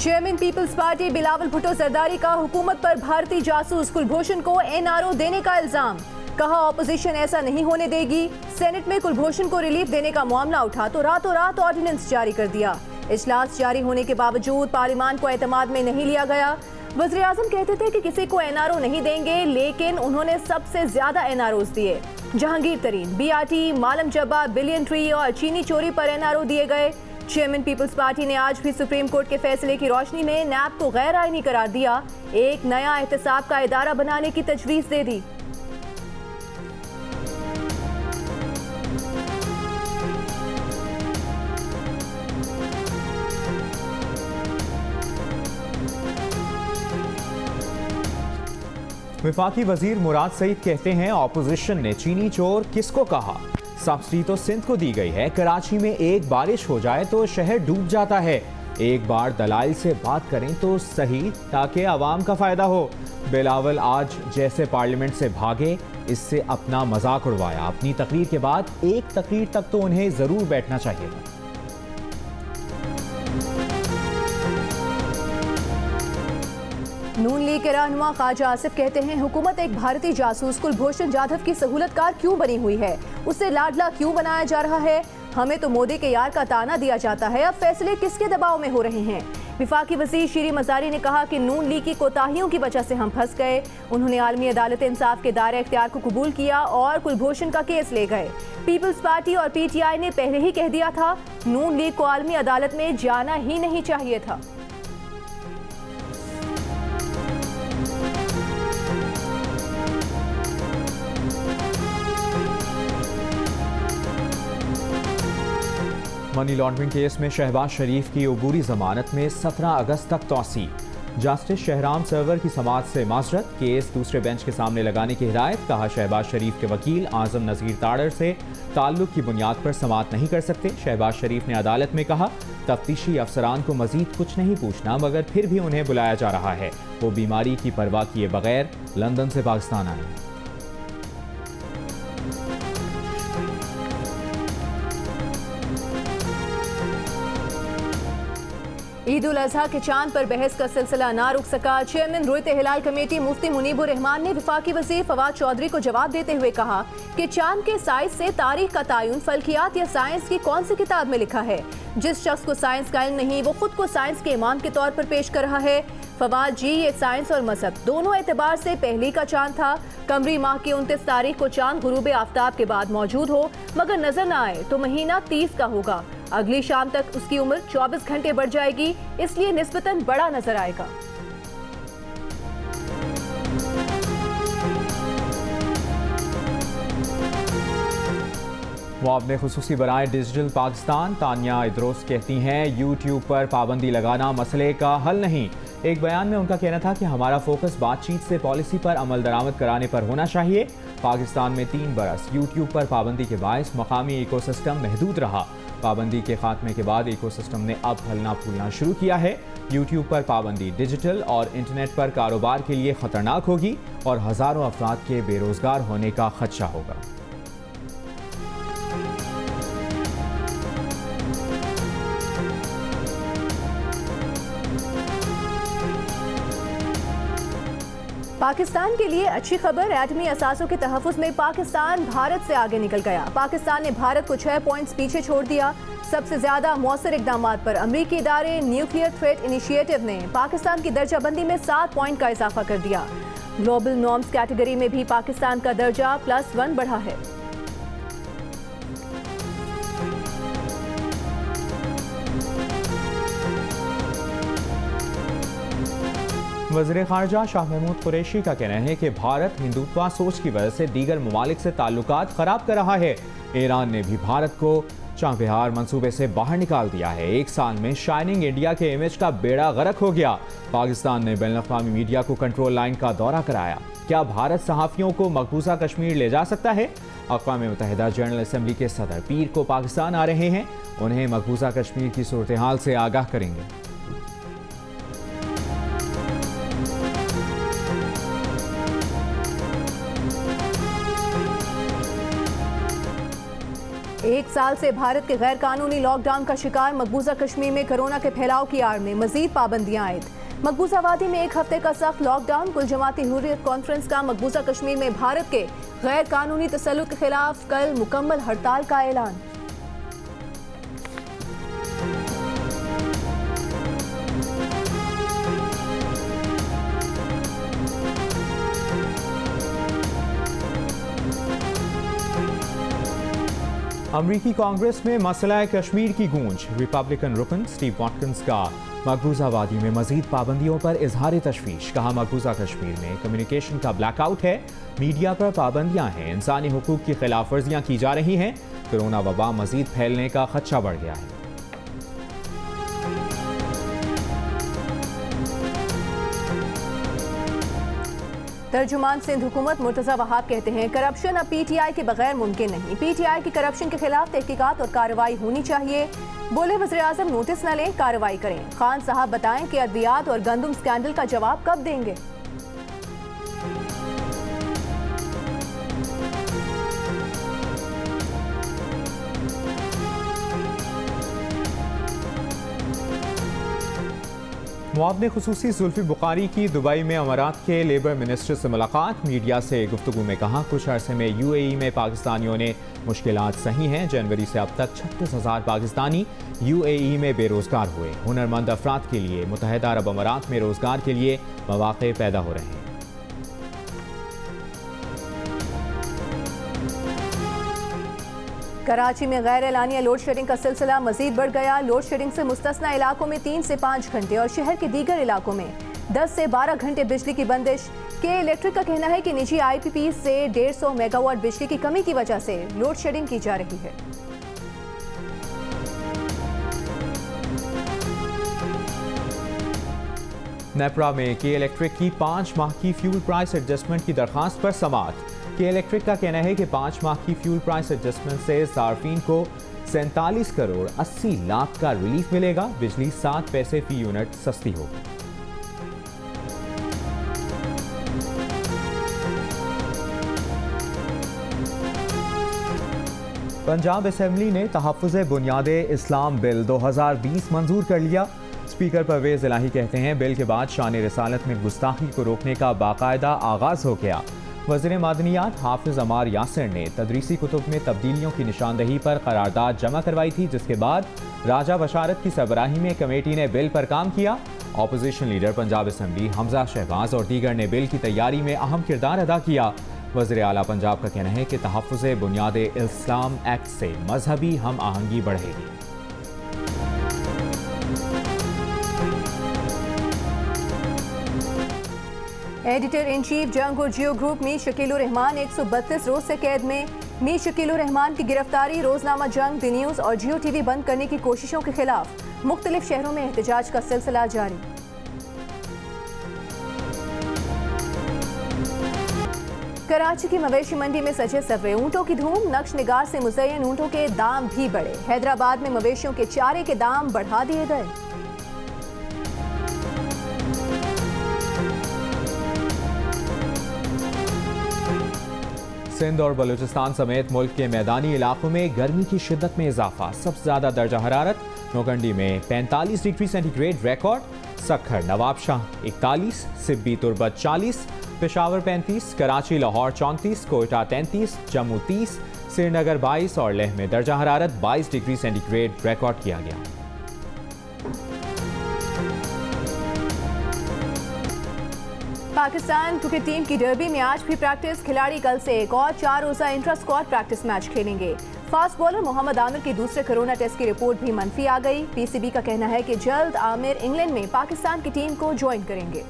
Chairman Peoples Party Bilawal Bhutto Zardari का हुकूमत पर भारतीय जासूस कुलभूषण को एनआरओ देने का इल्जाम। कहा ऑपोजिशन ऐसा नहीं होने देगी। सेनेट में कुलभूषण को रिलीफ देने का मामला उठा तो रातों रात ऑर्डिनेंस जारी कर दिया। इजलास जारी होने के बावजूद पार्लियामान को एतमाद में नहीं लिया गया। वज़ीर आज़म कहते थे कि किसी को एनआरओ नहीं देंगे, लेकिन उन्होंने सबसे ज्यादा एनआरओ दिए। जहांगीर तरीन, बीआरटी, मालम जब्बा, बिलियन ट्री और चीनी चोरी पर एनआरओ दिए गए। चेयरमैन पीपल्स पार्टी ने आज भी सुप्रीम कोर्ट के फैसले की रोशनी में नैब को गैर आईनी करार दिया। एक नया एहतसाब का इदारा बनाने की तजवीज़ दे दी। वफाकी वजीर मुराद सईद कहते हैं ऑपोजिशन ने चीनी चोर किसको कहा। सब्सिडी तो सिंध को दी गई है। कराची में एक बारिश हो जाए तो शहर डूब जाता है। एक बार दलाइल से बात करें तो सही, ताकि आवाम का फायदा हो। बिलावल आज जैसे पार्लियामेंट से भागे, इससे अपना मजाक उड़वाया। अपनी तकरीर के बाद एक तकरीर तक तो उन्हें जरूर बैठना चाहिए था। नून लीग के रहनुमा ख्वाजा आसिफ कहते हैं हुकूमत एक भारतीय जासूस कुलभूषण जाधव की सहूलतकार क्यों बनी हुई है, उसे लाडला क्यों बनाया जा रहा है। हमें तो मोदी के यार का ताना दिया जाता है, अब फैसले किसके दबाव में हो रहे हैं। विफाकी वजीर शीरी मजारी ने कहा कि नून लीग की कोताहियों की वजह से हम फंस गए। उन्होंने आलमी अदालत इंसाफ के दायरे इख्तियार को कबूल किया और कुलभूषण का केस ले गए। पीपल्स पार्टी और पीटीआई ने पहले ही कह दिया था नून लीग को आलमी अदालत में जाना ही नहीं चाहिए था। मनी लॉन्ड्रिंग केस में शहबाज शरीफ की अबूरी जमानत में 17 अगस्त तक तौसी। जस्टिस शहराम सरवर की समाअत से माजरत, केस दूसरे बेंच के सामने लगाने की हिदायत। कहा शहबाज शरीफ के वकील आजम नज़ीर ताड़र से ताल्लुक की बुनियाद पर समाअत नहीं कर सकते। शहबाज शरीफ ने अदालत में कहा तफ्तीशी अफसरान को मजीद कुछ नहीं पूछना, मगर फिर भी उन्हें बुलाया जा रहा है। वो बीमारी की परवाह किए बगैर लंदन से पाकिस्तान आए। ईद उल अजहा के चांद पर बहस का सिलसिला ना रुक सका। चेयरमैन रुयत हिलाल कमेटी मुफ्ती मुनीबुर रहमान ने वफाकी वजीर फवाद चौधरी को जवाब देते हुए कहा कि चांद के साइज से तारीख का तायुन फल्कियात या साइंस की कौन सी किताब में लिखा है। जिस शख्स को साइंस का इल्म नहीं, वो खुद को साइंस के इमाम के तौर पर पेश कर रहा है। फवाद जी, ये साइंस और मजहब दोनों एतबार से पहली का चांद था। कमरी माह की 29 तारीख को चांद गुरूब आफ्ताब के बाद मौजूद हो, मगर नजर न आए तो महीना 30 का होगा। अगली शाम तक उसकी उम्र 24 घंटे बढ़ जाएगी, इसलिए निस्बतन बड़ा नजर आएगा। मुआवने खुसूसी बनाए डिजिटल पाकिस्तान। तानिया इदरोस कहती हैं यूट्यूब पर पाबंदी लगाना मसले का हल नहीं। एक बयान में उनका कहना था कि हमारा फोकस बातचीत से पॉलिसी पर अमल दरामद कराने पर होना चाहिए। पाकिस्तान में 3 बरस यूट्यूब पर पाबंदी के बायस मकामी इकोसिस्टम महदूद रहा। पाबंदी के खात्मे के बाद इकोसिस्टम ने अब फलना फूलना शुरू किया है। यूट्यूब पर पाबंदी डिजिटल और इंटरनेट पर कारोबार के लिए खतरनाक होगी और हजारों अफराद के बेरोजगार होने का खदशा होगा। पाकिस्तान के लिए अच्छी खबर, एटमी असासों के तहफ़्फ़ुज़ में पाकिस्तान भारत से आगे निकल गया। पाकिस्तान ने भारत को 6 पॉइंट्स पीछे छोड़ दिया। सबसे ज्यादा मौसर इक़दामात पर अमरीकी इदारे न्यूक्लियर थ्रेट इनिशिएटिव ने पाकिस्तान की दर्जाबंदी में 7 पॉइंट का इजाफा कर दिया। ग्लोबल नॉर्म्स कैटेगरी में भी पाकिस्तान का दर्जा +1 बढ़ा है। वज़ीर ख़ारजा शाह महमूद कुरैशी का कहना है कि भारत हिंदुत्वा सोच की वजह से दीगर ममालिक से ताल्लुकात ख़राब कर रहा है। ईरान ने भी भारत को चाबहार मंसूबे से बाहर निकाल दिया है। 1 साल में शाइनिंग इंडिया के इमेज का बेड़ा गर्क हो गया। पाकिस्तान ने बैनुल-अक़वामी मीडिया को कंट्रोल लाइन का दौरा कराया। क्या भारत सहाफ़ियों को मकबूजा कश्मीर ले जा सकता है? अक़वाम मुत्तहिदा जनरल असम्बली के सदर पीर को पाकिस्तान आ रहे हैं। उन्हें मकबूजा कश्मीर की सूरत हाल से आगाह करेंगे। एक साल से भारत के गैर कानूनी लॉकडाउन का शिकार मकबूजा कश्मीर में कोरोना के फैलाव की आड़ में मजीद पाबंदियां आयद। मकबूजा वादी में एक हफ्ते का सख्त लॉकडाउन। कुल जमाती हुर्रियत कॉन्फ्रेंस का मकबूजा कश्मीर में भारत के गैर कानूनी तसल्लुत के खिलाफ कल मुकम्मल हड़ताल का ऐलान। अमरीकी कांग्रेस में मसला कश्मीर की गूंज। रिपब्लिकन रुकन स्टीव वाटकिंस का मकबूजा वादी में मजीद पाबंदियों पर इजहार तशवीश। कहा, मकबूजा कश्मीर में कम्युनिकेशन का ब्लैकआउट है, मीडिया पर पाबंदियां हैं, इंसानी हुकूक की खिलाफ वर्जियां की जा रही हैं, कोरोना वबा मजीद फैलने का खदशा बढ़ गया है। तर्जुमान सिंध हुकूमत मुर्तजा वहाब कहते हैं, करप्शन अब पीटीआई के बगैर मुमकिन नहीं। पीटीआई की करप्शन के खिलाफ तहकीकात और कार्रवाई होनी चाहिए। बोले, वज़ीर आज़म नोटिस न लें, कार्रवाई करें। खान साहब बताएं कि अद्वियात और गंदम स्कैंडल का जवाब कब देंगे। मुआवने खुसूसी जुल्फी बुखारी की दुबई में अमारात के लेबर मिनिस्टर से मुलाकात। मीडिया से गुफ्तगू में कहा, कुछ अरसे में यूएई में पाकिस्तानियों ने मुश्किलात सही हैं। जनवरी से अब तक 36,000 पाकिस्तानी यूएई में बेरोजगार हुए। हुनरमंद अफराद के लिए मुत्तहदा अरब अमारात में रोजगार के लिए मौके पैदा हो रहे हैं। कराची में गैर एलानिया लोड शेडिंग का सिलसिला मजीद बढ़ गया। लोड शेडिंग से मुस्तस्ना इलाकों में 3 से 5 घंटे और शहर के दीगर इलाकों में 10 से 12 घंटे बिजली की बंदिश। के इलेक्ट्रिक का कहना है कि निजी आईपीपी से 150 मेगावाट बिजली की कमी की वजह से लोड शेडिंग की जा रही है। नेपरा में के इलेक्ट्रिक की 5 माह की फ्यूल प्राइस एडजस्टमेंट की दरखास्त पर समाअत। के इलेक्ट्रिक का कहना है कि 5 माह की फ्यूल प्राइस एडजस्टमेंट से सार्फिन को 47 करोड़ 80 लाख का रिलीफ मिलेगा। बिजली 7 पैसे फी यूनिट सस्ती होगी। पंजाब असेंबली ने तहफ़्फ़ुज़ बुनियादे इस्लाम बिल 2020 मंजूर कर लिया। स्पीकर परवेज इलाही कहते हैं, बिल के बाद शान रिसालत में गुस्ताखी को रोकने का बाकायदा आगाज हो गया। वज़ीर मादनियात हाफिज अमार यासिर ने तदरीसी कुतुब में तब्दीलियों की निशानदही पर करारदाद जमा करवाई थी, जिसके बाद राजा बशारत की सरबराही में कमेटी ने बिल पर काम किया। Opposition leader Punjab assembly Hamza Shahbaz और दीगर ने बिल की तैयारी में अहम किरदार अदा किया। वज़ीर आला पंजाब का कहना है कि तहफ़्फ़ुज़ बुनियादे इस्लाम एक्ट से मजहबी हम आहंगी बढ़ेगी। एडिटर इन चीफ जंग और जियो ग्रुप मीर शकीलुर रहमान 132 रोज से कैद में। मीर शकीलुर रहमान की गिरफ्तारी रोजनामा जंग, द न्यूज़ और जियो टीवी बंद करने की कोशिशों के खिलाफ मुख्तलिफ शहरों में एहतजाज का सिलसिला जारी। कराची की मवेशी मंडी में सजे सवरे ऊंटों की धूम। नक्श निगार से मुज़य्यन ऊंटों के दाम भी बढ़े। हैदराबाद में मवेशियों के चारे के दाम बढ़ा दिए गए। सिंध और बलूचिस्तान समेत मुल्क के मैदानी इलाकों में गर्मी की शिद्दत में इजाफा। सबसे ज्यादा दर्जा हरारत नौकंडी में 45 degree centigrade record. Sukkur Nawabshah 41, Sibi Turbat 40, Peshawar 35, Karachi Lahore 34, Quetta 33, Jammu 30, Srinagar 22 और लेह में दर्जा हरारत 22 डिग्री सेंटीग्रेड रिकॉर्ड किया गया। पाकिस्तान क्रिकेट टीम की डर्बी में आज भी प्रैक्टिस। खिलाड़ी कल से एक और 4 रोजा इंट्रा स्क्वाड प्रैक्टिस मैच खेलेंगे। फास्ट बॉलर मोहम्मद आमिर के दूसरे कोरोना टेस्ट की रिपोर्ट भी मनफी आ गई। पीसीबी का कहना है कि जल्द आमिर इंग्लैंड में पाकिस्तान की टीम को ज्वाइन करेंगे।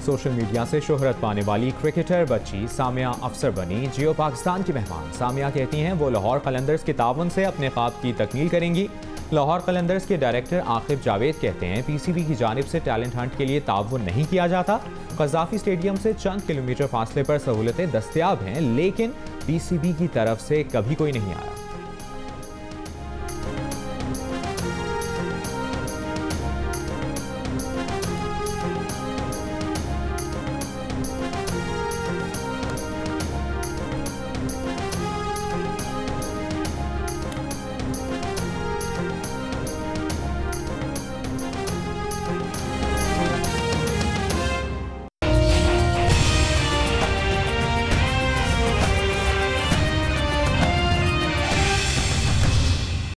सोशल मीडिया से शोहरत पाने वाली क्रिकेटर बच्ची सामिया अफसर बनी जियो पाकिस्तान की मेहमान। सामिया कहती हैं वो लाहौर कलंदर्स के ताउन से अपने ख्वाब की तकमील करेंगी। लाहौर कलंदर्स के डायरेक्टर आकिब जावेद कहते हैं, पीसीबी की जानिब से टैलेंट हंट के लिए ताउन नहीं किया जाता। कज़ाफी स्टेडियम से चंद किलोमीटर फासले पर सहूलतें दस्तयाब हैं, लेकिन पीसीबी की तरफ से कभी कोई नहीं आया।